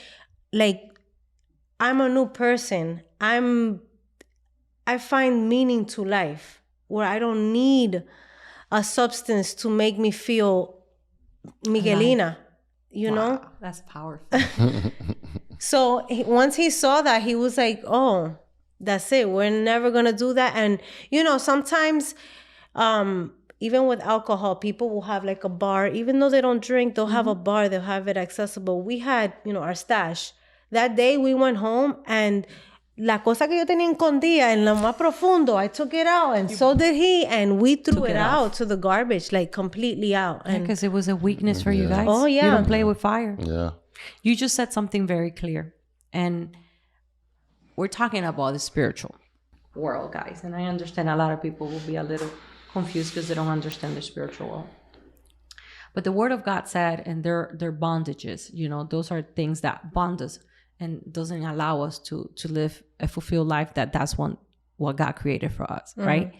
A: like, I'm a new person. I find meaning to life where I don't need a substance to make me feel Miguelina, you know?
C: That's powerful.
A: So once he saw that, he was like, oh, that's it. We're never going to do that. And, you know, sometimes even with alcohol, people will have like a bar. Even though they don't drink, they'll have a bar. They'll have it accessible. We had, you know, our stash. That day we went home, and la cosa que yo tenía escondida en lo más profundo, I took it out, and so did he, and we threw it out to the garbage, like completely out. And
C: because it was a weakness for you guys.
A: Oh, yeah.
C: You don't play with fire.
B: Yeah.
C: You just said something very clear, and we're talking about the spiritual. world, guys. And I understand a lot of people will be a little confused because they don't understand the spiritual world. But the word of God said, and they're bondages, you know, those are things that bond us and doesn't allow us to live a fulfilled life. That's what God created for us, right?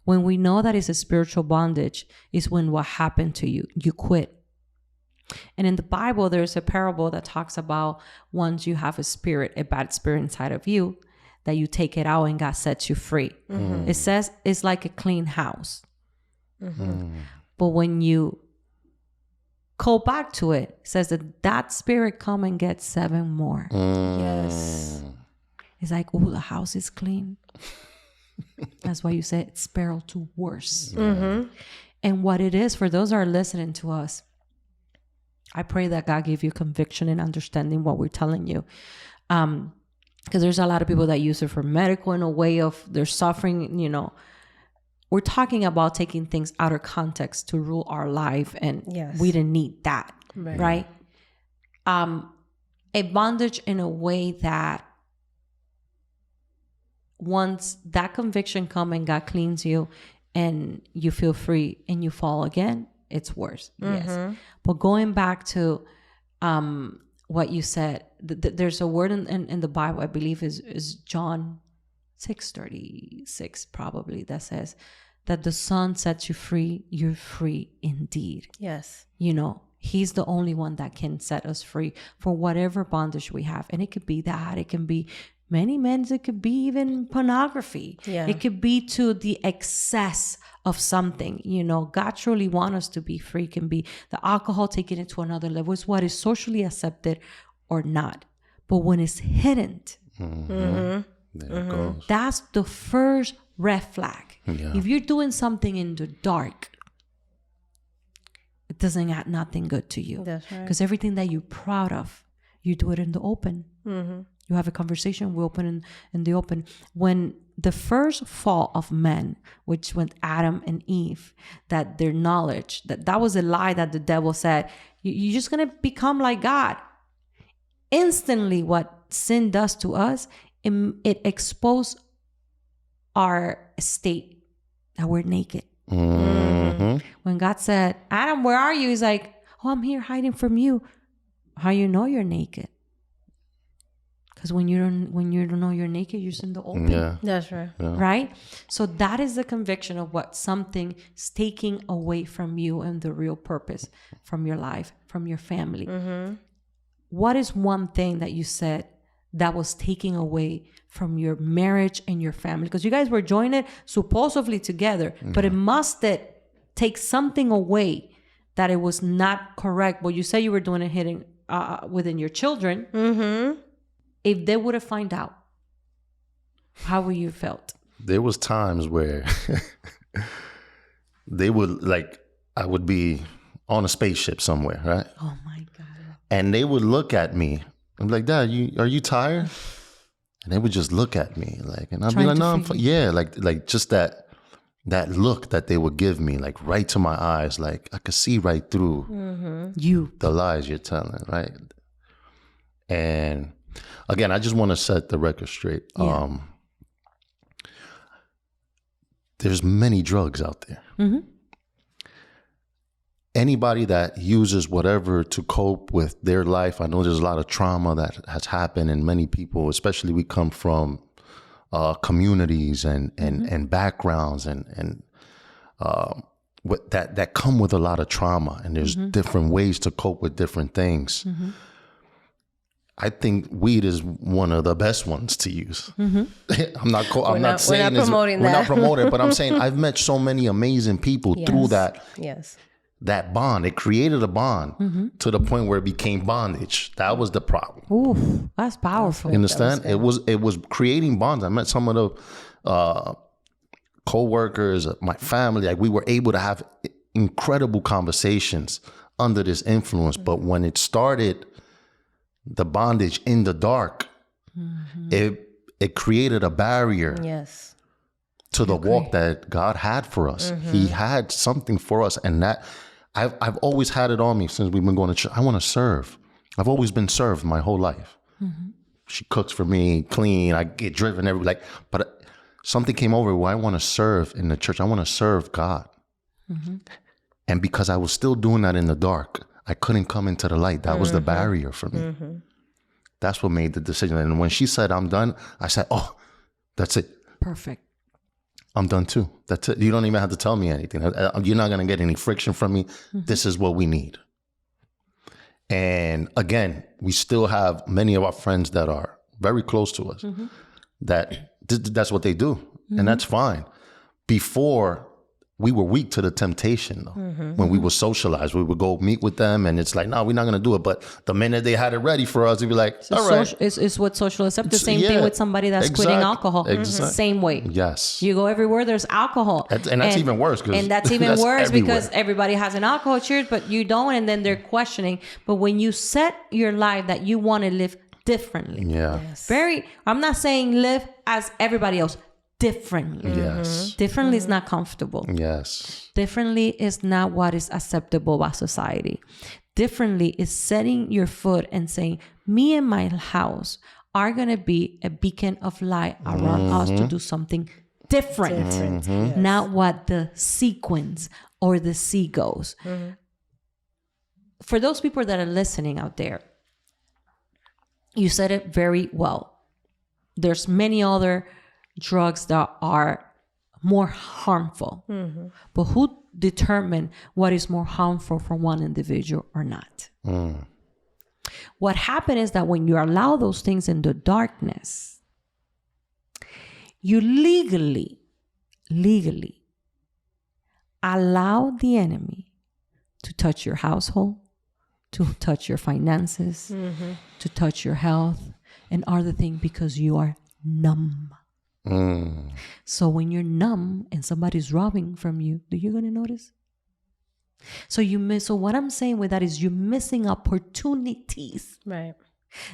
C: When we know that it's a spiritual bondage is when what happened to you, you quit. And in the Bible, there's a parable that talks about once you have a bad spirit inside of you, that you take it out and God sets you free. It says it's like a clean house. But when you go back to it, it says that spirit come and get 7 more.
A: Yes.
C: It's like, oh, the house is clean. That's why you say it's sparrow to worse. And what it is, for those who are listening to us, I pray that God give you conviction and understanding what we're telling you. Because there's a lot of people that use it for medical in a way of they're suffering, you know. We're talking about taking things out of context to rule our life, and we didn't need that, right? A bondage in a way that once that conviction comes and God cleans you and you feel free and you fall again, it's worse. Yes. But going back to what you said, there's a word in the Bible, I believe is John 6:36 probably, that says that the Son sets you free, you're free indeed.
A: Yes.
C: You know, He's the only one that can set us free for whatever bondage we have. And it could be that, it can be many men, it could be even pornography.
A: Yeah.
C: It could be to the excess of something. You know, God truly wants us to be free. It can be the alcohol, taking it to another level. It's what is socially accepted or not. But when it's hidden,
B: There it goes.
C: that's the first red flag.
B: Yeah.
C: If you're doing something in the dark, it doesn't add nothing good to you.
A: That's right.
C: Because everything that you're proud of, you do it in the open. You have a conversation, we open in the open. When the first fall of men, which went Adam and Eve, that their knowledge, that was a lie that the devil said, you're just going to become like God. Instantly, what sin does to us, it exposes our state, that we're naked. When God said, Adam, where are you? He's like, oh, I'm here hiding from you. How you know you're naked? Because when you don't know you're naked, you're just in the open.
B: Yeah.
A: That's right.
C: Right? So that is the conviction of what something is taking away from you and the real purpose from your life, from your family. What is one thing that you said that was taking away from your marriage and your family? Because you guys were joined supposedly together, but it must take something away that it was not correct. Well, you say you were doing it hidden within your children. If they would have found out, how would you felt?
B: There was times where they would, like, I would be on a spaceship somewhere, right?
C: Oh my God.
B: And they would look at me. I'm like, Dad, are you tired? And they would just look at me, like, and I'd be like, no, I'm fine. Yeah, like just that look that they would give me, like right to my eyes, like I could see right through the lies you're telling, right? And again, I just want to set the record straight.
C: Yeah.
B: There's many drugs out there. Anybody that uses whatever to cope with their life, I know there's a lot of trauma that has happened in many people, especially we come from communities and backgrounds and that come with a lot of trauma, and there's different ways to cope with different things. I think weed is one of the best ones to use. I'm not saying
A: promoting that.
B: We're not promoting, but I'm saying I've met so many amazing people through that.
A: Yes.
B: That bond, it created a bond to the point where it became bondage. That was the problem.
C: Ooh, that's powerful.
B: You understand? It was creating bonds. I met some of the co-workers, my family. Like, we were able to have incredible conversations under this influence. But when it started, the bondage in the dark, it created a barrier.
A: Yes.
B: To the walk that God had for us. He had something for us, and that I've always had it on me since we've been going to church. I want to serve. I've always been served my whole life. She cooks for me, clean. I get driven but something came over where I want to serve in the church. I want to serve God. And because I was still doing that in the dark, I couldn't come into the light. That was the barrier for me. That's what made the decision. And when she said, I'm done, I said, oh, that's it.
C: Perfect.
B: I'm done too. That's it. You don't even have to tell me anything. You're not going to get any friction from me. This is what we need. And again, we still have many of our friends that are very close to us that's what they do. And that's fine. Before, we were weak to the temptation, though. When we were socialized, we would go meet with them, and it's like, no, we're not going to do it. But the minute they had it ready for us, we'd be like, all right.
C: It's what social acceptance. The same thing with somebody that's quitting alcohol. Same way.
B: Yes.
C: You go everywhere, there's alcohol.
B: And that's even worse.
C: And that's even worse
B: everywhere.
C: because everybody has an alcohol cheers, but you don't, and then they're questioning. But when you set your life that you want to live differently.
B: Yeah.
A: Yes.
C: I'm not saying live as everybody else. Differently.
B: Yes.
C: Differently is not comfortable.
B: Yes.
C: Differently is not what is acceptable by society. Differently is setting your foot and saying, me and my house are going to be a beacon of light around us to do something different.
A: Yes.
C: Not what the sequence or the sea goes. For those people that are listening out there, you said it very well. There's many other drugs that are more harmful. But who determine what is more harmful for one individual or not? What happened is that when you allow those things in the darkness, you legally allow the enemy to touch your household, to touch your finances, to touch your health, and other things because you are numb. So when you're numb and somebody's robbing from you, are you going to notice? So what I'm saying with that is you're missing opportunities
A: Right.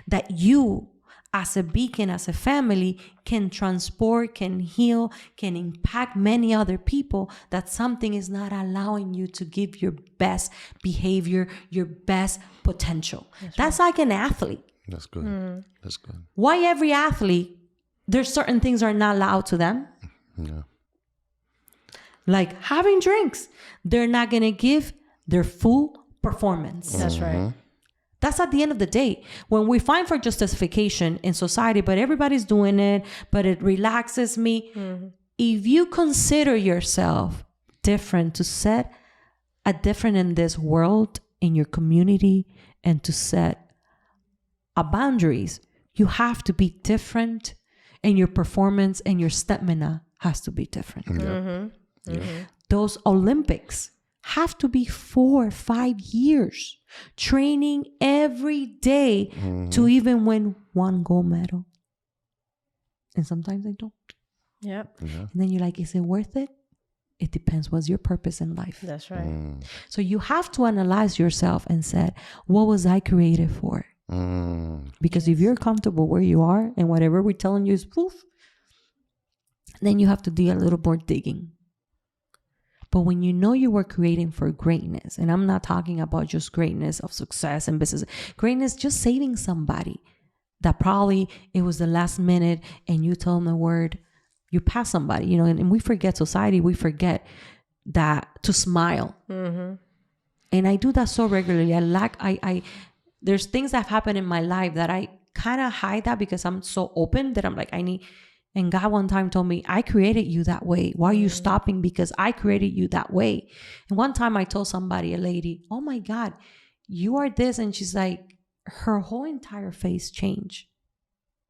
C: that you as a beacon, as a family, can transport, can heal, can impact many other people, that something is not allowing you to give your best behavior, your best potential. That's like an athlete.
B: That's good. That's good.
C: Why every athlete, there's certain things are not allowed to them.
B: Yeah.
C: Like having drinks. They're not going to give their full performance.
A: That's right.
C: That's at the end of the day. When we find for justification in society, but everybody's doing it, but it relaxes me. If you consider yourself different, to set a different in this world, in your community, and to set a boundaries, you have to be different, and your performance and your stamina has to be different. Those Olympics have to be 4 or 5 years training every day to even win 1 gold medal. And sometimes they don't.
A: Yep.
C: And then you're like, is it worth it? It depends. What's your purpose in life?
A: That's right.
C: So you have to analyze yourself and say, what was I created for? Because if you're comfortable where you are and whatever we're telling you is poof, then you have to do a little more digging. But when you know you were creating for greatness, and I'm not talking about just greatness of success and business, greatness, just saving somebody that probably it was the last minute and you told them a word, you pass somebody, you know, and we forget society, we forget that to smile. And I do that so regularly. I there's things that have happened in my life that I kind of hide that because I'm so open that I'm like, and God one time told me, I created you that way. Why are you stopping? Because I created you that way. And one time I told somebody, a lady, oh my God, you are this. And she's like, her whole entire face changed.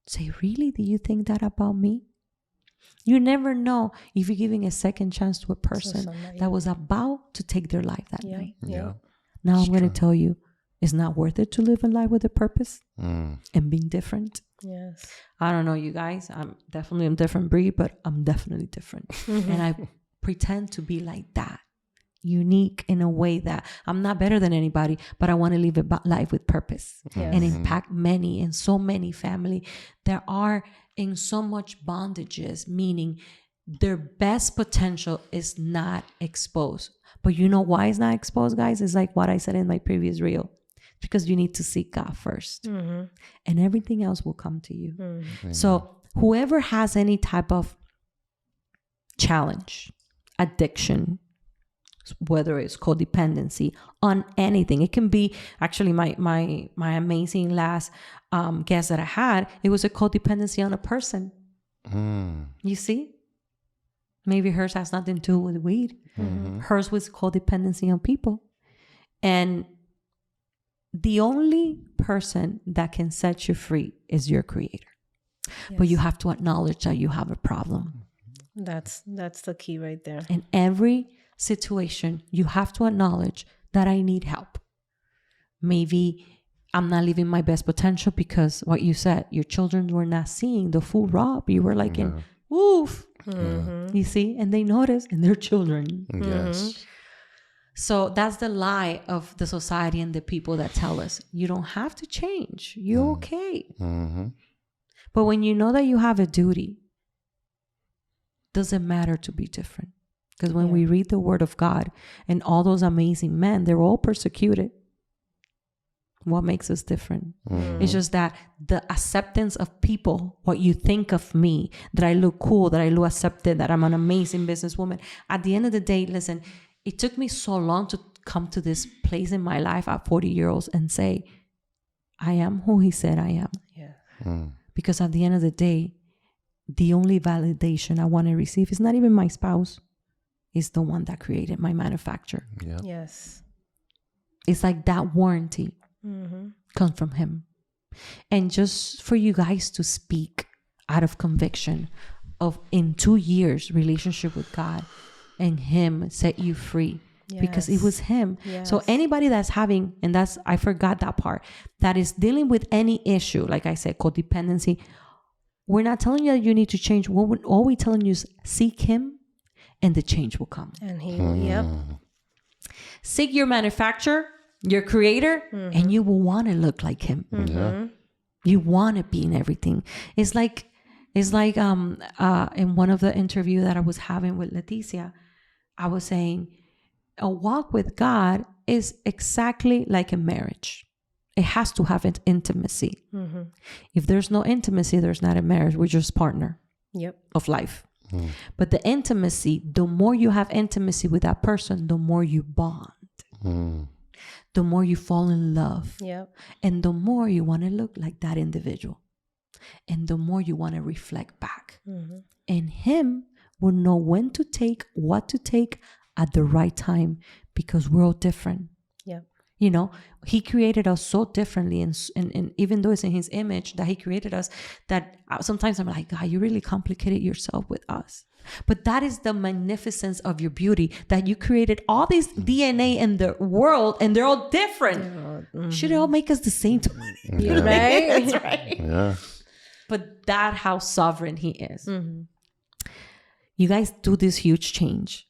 C: Say, really? Do you think that about me? You never know if you're giving a second chance to a person that was about to take their life that night.
B: Yeah.
C: Now I'm going to tell you, it's not worth it to live a life with a purpose and being different.
A: Yes.
C: I don't know, you guys. I'm definitely a different breed, but I'm definitely different. And I pretend to be like that, unique in a way that I'm not better than anybody, but I want to live a life with purpose and impact many and so many family that are in so much bondages, meaning their best potential is not exposed. But you know why it's not exposed, guys? It's like what I said in my previous reel. Because you need to seek God first. And everything else will come to you. So whoever has any type of challenge, addiction, whether it's codependency on anything. It can be actually my amazing last guest that I had. It was a codependency on a person. You see, maybe hers has nothing to do with weed. Hers was codependency on people, and the only person that can set you free is your creator. But you have to acknowledge that you have a problem.
A: That's the key right there.
C: In every situation, you have to acknowledge that I need help. Maybe I'm not living my best potential because what you said, your children were not seeing the full Rob. You were like in woof. You see, and they notice, and they're children.
B: Yes.
C: So that's the lie of the society and the people that tell us you don't have to change. You're okay. But when you know that you have a duty, doesn't matter to be different. Because when we read the word of God and all those amazing men, they're all persecuted. What makes us different? It's just that the acceptance of people, what you think of me, that I look cool, that I look accepted, that I'm an amazing businesswoman. At the end of the day, listen, it took me so long to come to this place in my life at 40 years old and say, I am who he said I am.
A: Yeah.
C: Because at the end of the day, the only validation I want to receive is not even my spouse. It's the one that created my manufacturer.
B: Yeah.
A: Yes.
C: It's like that warranty comes from him. And just for you guys to speak out of conviction of in 2 years relationship with God and him set you free because it was him.
A: Yes.
C: So anybody that's having, and that's, I forgot that part, that is dealing with any issue, like I said, codependency, we're not telling you that you need to change. All we're telling you is seek him and the change will come.
A: And he will, yep.
C: Seek your manufacturer, your creator, and you will want to look like him. You want to be in everything. It's like in one of the interview that I was having with Leticia, I was saying a walk with God is exactly like a marriage. It has to have an intimacy. If there's no intimacy, there's not a marriage. We're just partner of life. But the intimacy, the more you have intimacy with that person, the more you bond. The more you fall in love. And the more you want to look like that individual. And the more you want to reflect back. And him will know when to take, what to take at the right time, because we're all different. You know, he created us so differently, and even though it's in his image that he created us, that sometimes I'm like, God, you really complicated yourself with us. But that is the magnificence of your beauty, that you created all this DNA in the world, and they're all different. Should it all make us the same?
A: Right?
C: That's right.
B: Yeah.
C: But that's how sovereign he is. You guys do this huge change.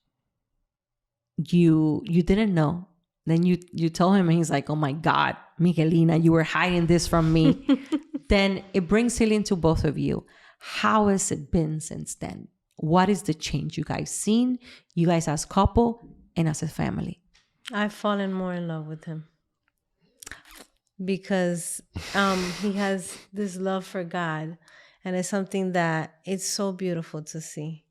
C: You didn't know. Then you tell him, and he's like, oh my God, Miguelina, you were hiding this from me. Then it brings healing to both of you. How has it been since then? What is the change you guys seen? You guys as couple and as a family?
A: I've fallen more in love with him because he has this love for God, and it's something that it's so beautiful to see.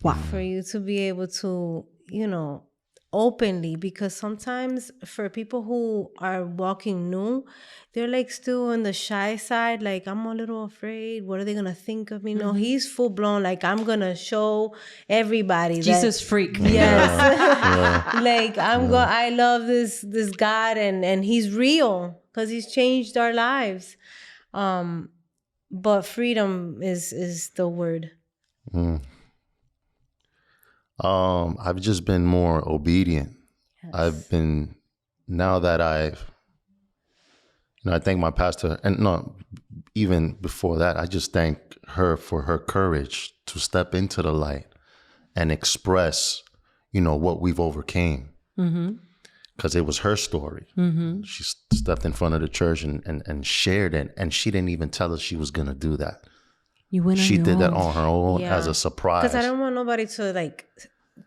C: Wow.
A: For you to be able to, you know, openly, because sometimes for people who are walking new, they're like still on the shy side, like I'm a little afraid, what are they gonna think of me? No, he's full blown, like I'm gonna show everybody
C: Jesus freak.
A: Yes. Like I love this God, and he's real because he's changed our lives. But freedom is the word.
B: I've just been more obedient. I've been, now that I thank my pastor, and no, even before that, I just thank her for her courage to step into the light and express, what we've overcame. Because it was her story. She stepped in front of the church and shared it, and she didn't even tell us she was going to do that. She did that on her own as a surprise.
A: Because I don't want nobody to like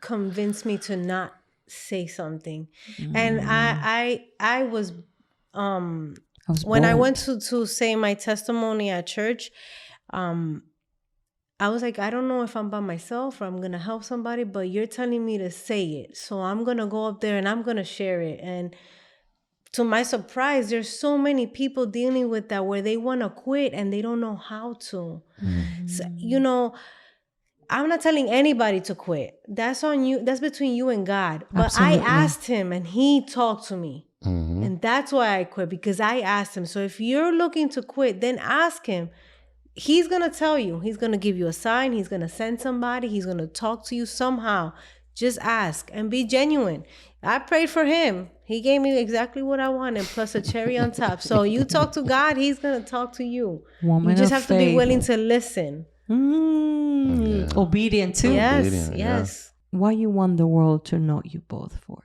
A: convince me to not say something. And I was when I went to say my testimony at church, I I was like, I don't know if I'm by myself or I'm going to help somebody, but you're telling me to say it. So I'm going to go up there and I'm going to share it. And to my surprise, there's so many people dealing with that where they want to quit and they don't know how to. So, you know, I'm not telling anybody to quit. That's on you. That's between you and God. But
C: Absolutely.
A: I asked him and he talked to me. And that's why I quit, because I asked him. So if you're looking to quit, then ask him. He's going to tell you. He's going to give you a sign. He's going to send somebody. He's going to talk to you somehow. Just ask and be genuine. I prayed for him. He gave me exactly what I wanted, plus a cherry on top. So you talk to God, he's going to talk to you.
C: Woman
A: You just
C: of
A: have to be
C: faith.
A: willing to listen.
C: Obedient too.
A: Yes,
B: Obedient, yeah.
A: yes.
C: What you want the world to know you both for.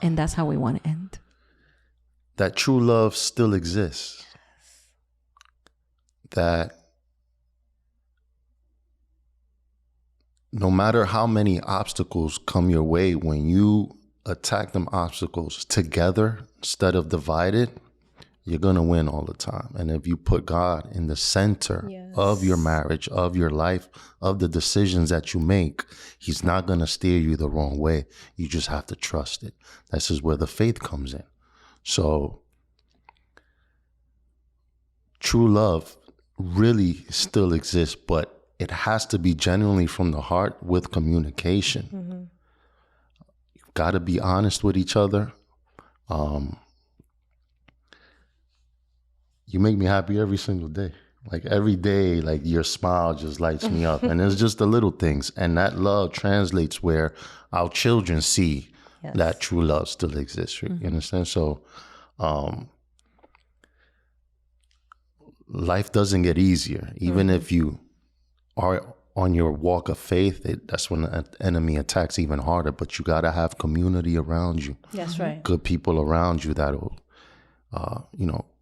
C: And that's how we want to end.
B: That true love still exists. That no matter how many obstacles come your way, when you attack them obstacles together instead of divided, you're going to win all the time. And if you put God in the center of your marriage, of your life, of the decisions that you make, he's not going to steer you the wrong way. You just have to trust it. This is where the faith comes in. So true love really still exists, but it has to be genuinely from the heart with communication. You've got to be honest with each other. You make me happy every single day. Like every day, like your smile just lights me up. And it's just the little things. And that love translates where our children see that true love still exists. You understand? So life doesn't get easier. Even if you are on your walk of faith, that's when the enemy attacks even harder. But you got to have community around you.
A: That's right.
B: Good people around you that'll,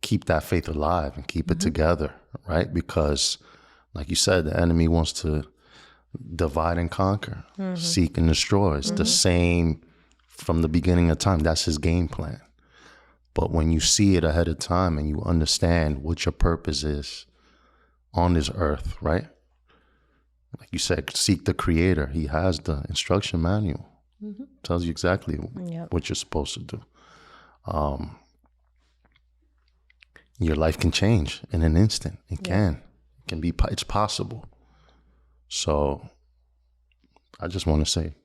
B: keep that faith alive and keep it together, right? Because, like you said, the enemy wants to divide and conquer, seek and destroy. It's the same from the beginning of time. That's his game plan. But when you see it ahead of time and you understand what your purpose is on this earth, right? Like you said, seek the Creator. He has the instruction manual. Tells you exactly what you're supposed to do. Your life can change in an instant. It can. It can be. It's possible. So I just want to say,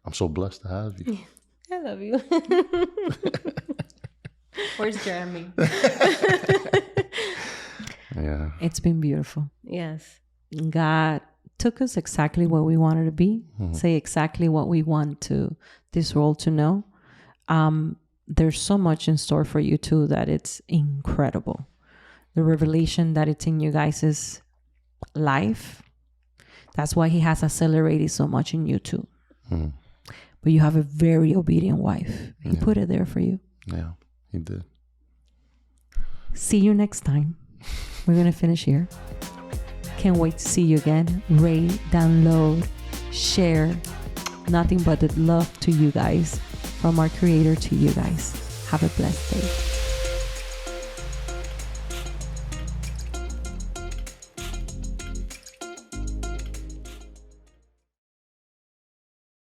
B: I'm so blessed to have you.
A: I love you.
C: Where's Jeremy?
B: Yeah.
C: It's been beautiful.
A: Yes.
C: God took us exactly where we wanted to be, say exactly what we want to this world to know. There's so much in store for you too that it's incredible. The revelation that it's in you guys' life. That's why he has accelerated so much in you too. But you have a very obedient wife. He put it there for you.
B: Yeah, he did.
C: See you next time. We're going to finish here. Can't wait to see you again. Rate, download, share. Nothing but the love to you guys. From our Creator to you guys. Have a blessed day.